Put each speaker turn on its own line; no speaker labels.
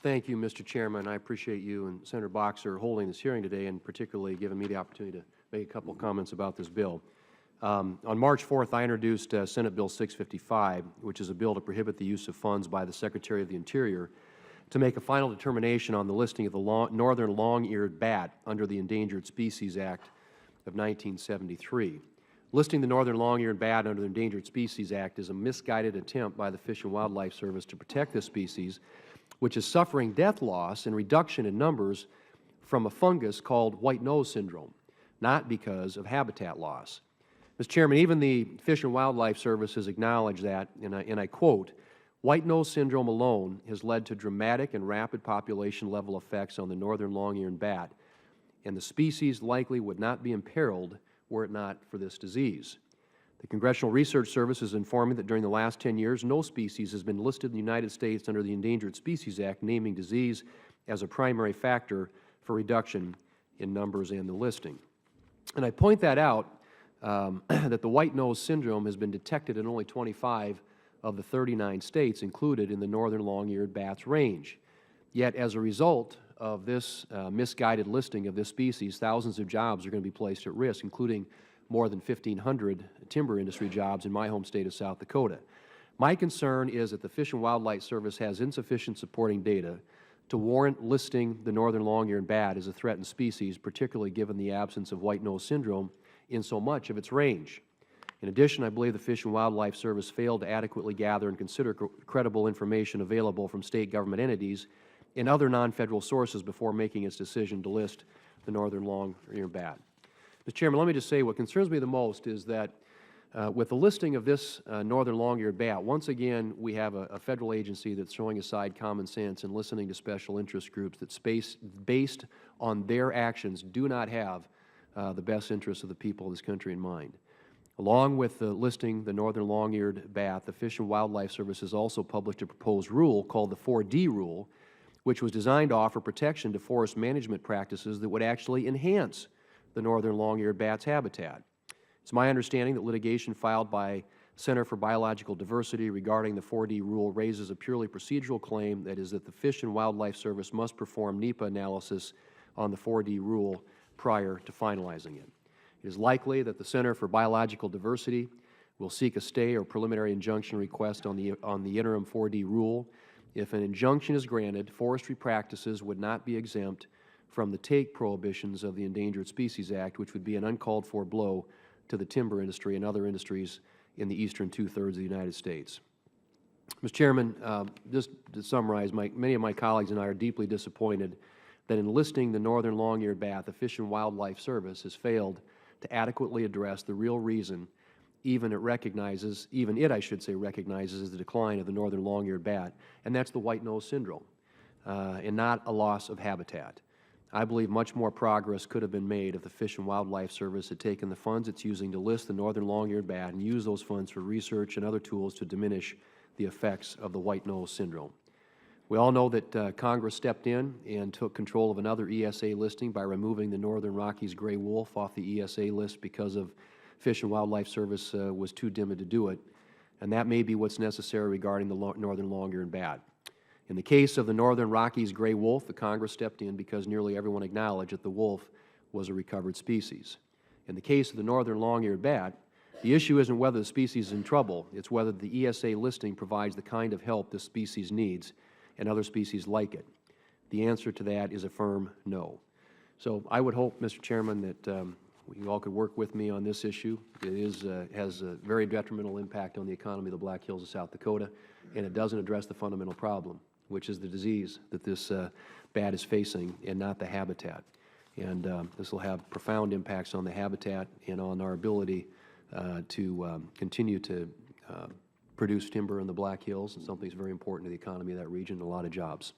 Thank you, Mr. Chairman. I appreciate you and Senator Boxer holding this hearing today and particularly giving me the opportunity to make a couple of comments about this bill. On March 4th, I introduced Senate Bill 655, which is a bill to prohibit the use of funds by the Secretary of the Interior to make a final determination on the listing of the northern long-eared bat under the Endangered Species Act of 1973. Listing the northern long-eared bat under the Endangered Species Act is a misguided attempt by the Fish and Wildlife Service to protect this species, which is suffering death loss and reduction in numbers from a fungus called white nose syndrome, not because of habitat loss. Mr. Chairman, even the Fish and Wildlife Service has acknowledged that, and I quote, "White nose syndrome alone has led to dramatic and rapid population level effects on the northern long-eared bat, and the species likely would not be imperiled were it not for this disease." The Congressional Research Service has informed me that during the last 10 years, no species has been listed in the United States under the Endangered Species Act, naming disease as a primary factor for reduction in numbers and the listing. And I point that out that the white nose syndrome has been detected in only 25 of the 39 states included in the northern long-eared bat's range. Yet, as a result of this misguided listing of this species, thousands of jobs are going to be placed at risk, including more than 1,500 timber industry jobs in my home state of South Dakota. My concern is that the Fish and Wildlife Service has insufficient supporting data to warrant listing the northern long-eared bat as a threatened species, particularly given the absence of white nose syndrome in so much of its range. In addition, I believe the Fish and Wildlife Service failed to adequately gather and consider credible information available from state government entities and other non-federal sources before making its decision to list the northern long-eared bat. Mr. Chairman, let me just say what concerns me the most is that with the listing of this northern long-eared bat, once again we have a federal agency that's throwing aside common sense and listening to special interest groups that based on their actions do not have the best interests of the people of this country in mind. Along with the listing the northern long-eared bat, the Fish and Wildlife Service has also published a proposed rule called the 4D rule, which was designed to offer protection to forest management practices that would actually enhance the northern long-eared bat's habitat. It's my understanding that litigation filed by Center for Biological Diversity regarding the 4D rule raises a purely procedural claim, that is that the Fish and Wildlife Service must perform NEPA analysis on the 4D rule prior to finalizing it. It is likely that the Center for Biological Diversity will seek a stay or preliminary injunction request on the interim 4D rule. If an injunction is granted, forestry practices would not be exempt from the take prohibitions of the Endangered Species Act, which would be an uncalled for blow to the timber industry and other industries in the eastern two-thirds of the United States. Mr. Chairman, just to summarize, many of my colleagues and I are deeply disappointed that in listing the northern long-eared bat, the Fish and Wildlife Service has failed to adequately address the real reason even it, I should say, recognizes the decline of the northern long-eared bat, and that's the white nose syndrome, and not a loss of habitat. I believe much more progress could have been made if the Fish and Wildlife Service had taken the funds it's using to list the northern long-eared bat and used those funds for research and other tools to diminish the effects of the white nose syndrome. We all know that Congress stepped in and took control of another ESA listing by removing the Northern Rockies gray wolf off the ESA list because of Fish and Wildlife Service was too timid to do it, and that may be what's necessary regarding the northern long-eared bat. In the case of the Northern Rockies gray wolf, the Congress stepped in because nearly everyone acknowledged that the wolf was a recovered species. In the case of the northern long-eared bat, the issue isn't whether the species is in trouble, it's whether the ESA listing provides the kind of help this species needs and other species like it. The answer to that is a firm no. So I would hope, Mr. Chairman, that you all could work with me on this issue. It has a very detrimental impact on the economy of the Black Hills of South Dakota, and it doesn't address the fundamental problem, which is the disease that this bat is facing and not the habitat. And this will have profound impacts on the habitat and on our ability to continue to produce timber in the Black Hills, and something that's very important to the economy of that region and a lot of jobs.